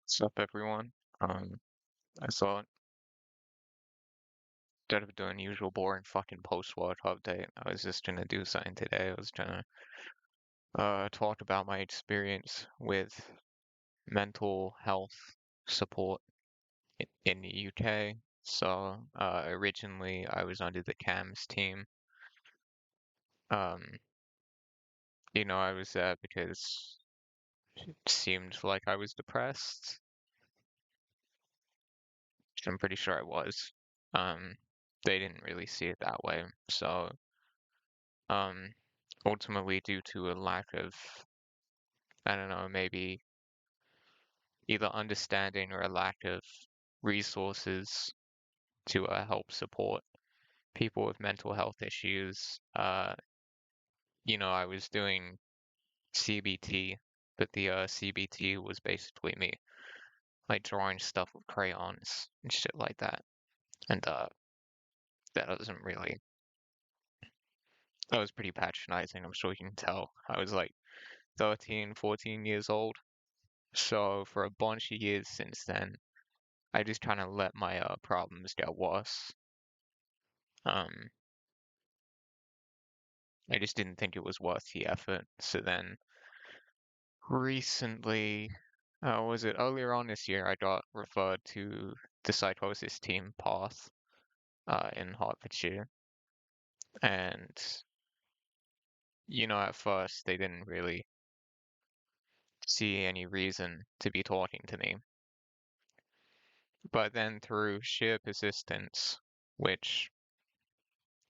What's up, everyone? I thought instead of doing usual boring fucking post-watch update, I was just gonna do something today. I was gonna talk about my experience with mental health support in the UK. So, originally I was under the CAMS team. Um, I was there because it seemed like I was depressed, which I'm pretty sure I was. Um, they didn't really see it that way, so. Um, Ultimately due to a lack of, I don't know, maybe either understanding or a lack of resources to help support people with mental health issues. I was doing CBT, but the CBT was basically me like drawing stuff with crayons and shit like that. And that doesn't really, that was pretty patronizing, I'm sure you can tell. I was like 13, 14 years old. So for a bunch of years since then, I just kind of let my problems get worse. Um, I just didn't think it was worth the effort. So then recently, was it earlier on this year, I got referred to the psychosis team path in Hertfordshire. And, at first they didn't really see any reason to be talking to me. But then through sheer persistence, which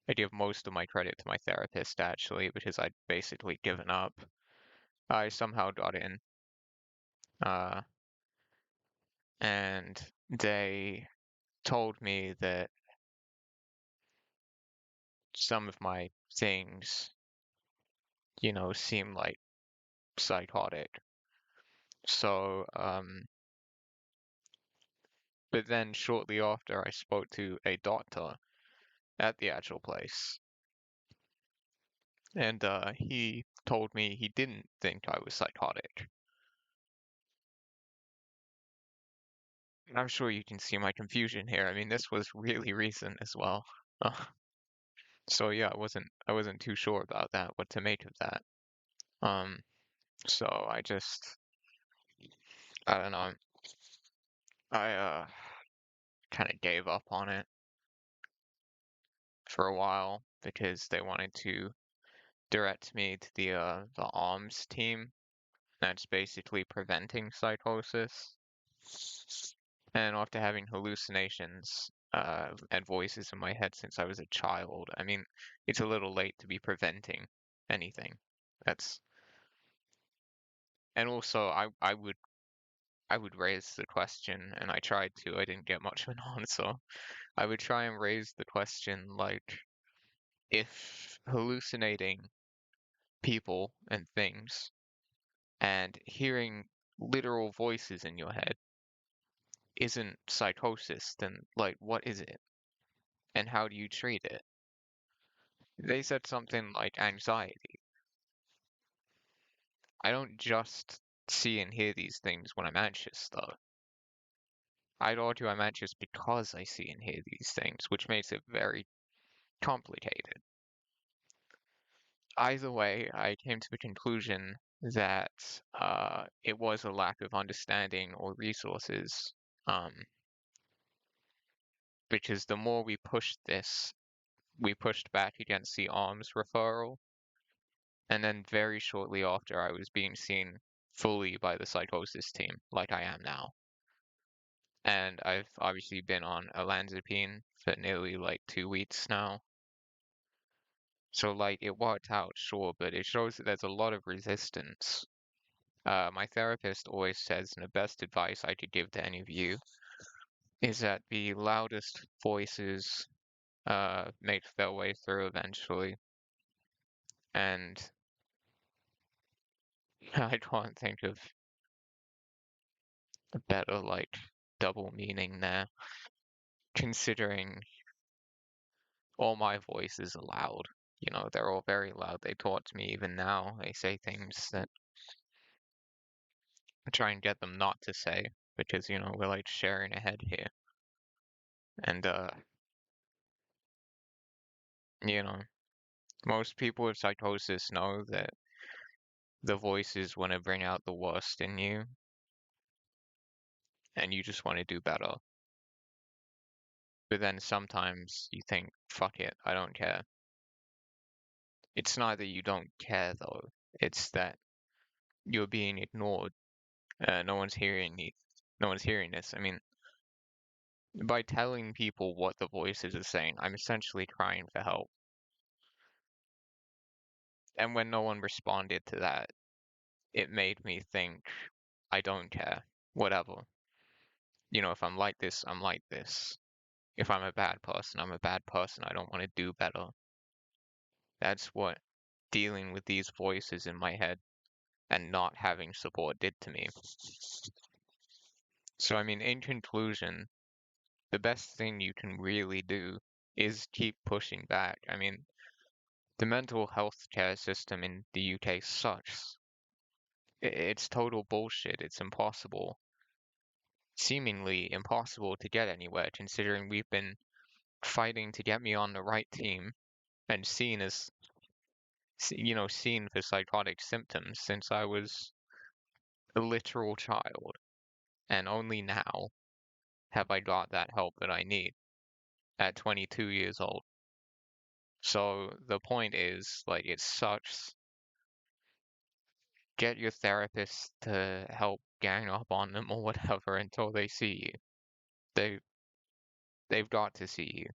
I give most of my credit to my therapist actually, because I'd basically given up. I somehow got in, uh, and they told me that some of my things, seem like psychotic. So, but then shortly after, I spoke to a doctor at the actual place, and he told me he didn't think I was psychotic. And I'm sure you can see my confusion here. I mean, this was really recent as well. So yeah, I wasn't too sure about that, what to make of that. Um, so I don't know. I kind of gave up on it for a while because they wanted to direct me to the arms team. That's basically preventing psychosis. And after having hallucinations and voices in my head since I was a child, I mean, it's a little late to be preventing anything. That's and also I would raise the question, and I tried to. I didn't get much of an answer. I would try and raise the question like, if hallucinating people and things and hearing literal voices in your head isn't psychosis, then like, what is it? And how do you treat it? They said something like anxiety. I don't just see and hear these things when I'm anxious, though. I'd argue I'm anxious because I see and hear these things, which makes it very complicated. Either way, I came to the conclusion that it was a lack of understanding or resources, um, because the more we pushed this, we pushed back against the arms referral, and then very shortly after, I was being seen fully by the psychosis team, like I am now. And I've obviously been on olanzapine for nearly like 2 weeks now. So like it worked out, sure, but it shows that there's a lot of resistance. My therapist always says, and the best advice I could give to any of you is that the loudest voices make their way through eventually. And I can't think of a better like double meaning there, considering all my voices are loud. They're all very loud. They talk to me even now. They say things that I try and get them not to say. because, we're like sharing a head here. And, you know, most people with psychosis know that the voices want to bring out the worst in you, and you just want to do better. But then sometimes you think, fuck it, I don't care. It's not that you don't care though, it's that you're being ignored. No one's hearing you. No one's hearing this. I mean, by telling people what the voices are saying, I'm essentially crying for help. And when no one responded to that, it made me think, I don't care. Whatever. If I'm like this, I'm like this. If I'm a bad person, I'm a bad person. I don't want to do better. That's what dealing with these voices in my head and not having support did to me. So, I mean, in conclusion, the best thing you can really do is keep pushing back. I mean, the mental health care system in the UK sucks. It's total bullshit. It's impossible. Seemingly impossible to get anywhere, considering we've been fighting to get me on the right team and seen for psychotic symptoms since I was a literal child. And only now have I got that help that I need at 22 years old. So the point is, like, it sucks. Get your therapist to help gang up on them or whatever until they see you. They they've got to see you.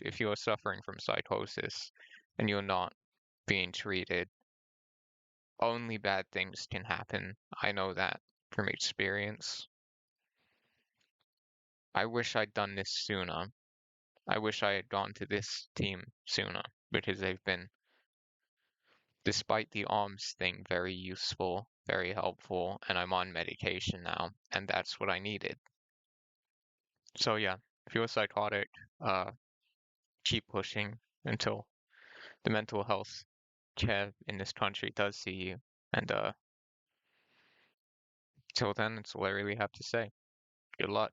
If you're suffering from psychosis and you're not being treated, only bad things can happen. I know that from experience. I wish I'd done this sooner. I wish I had gone to this team sooner because they've been, despite the arms thing, very useful, very helpful, and I'm on medication now, and that's what I needed. So yeah, if you're psychotic, uh, keep pushing until the mental health care in this country does see you. And till then, that's all I really have to say. Good luck.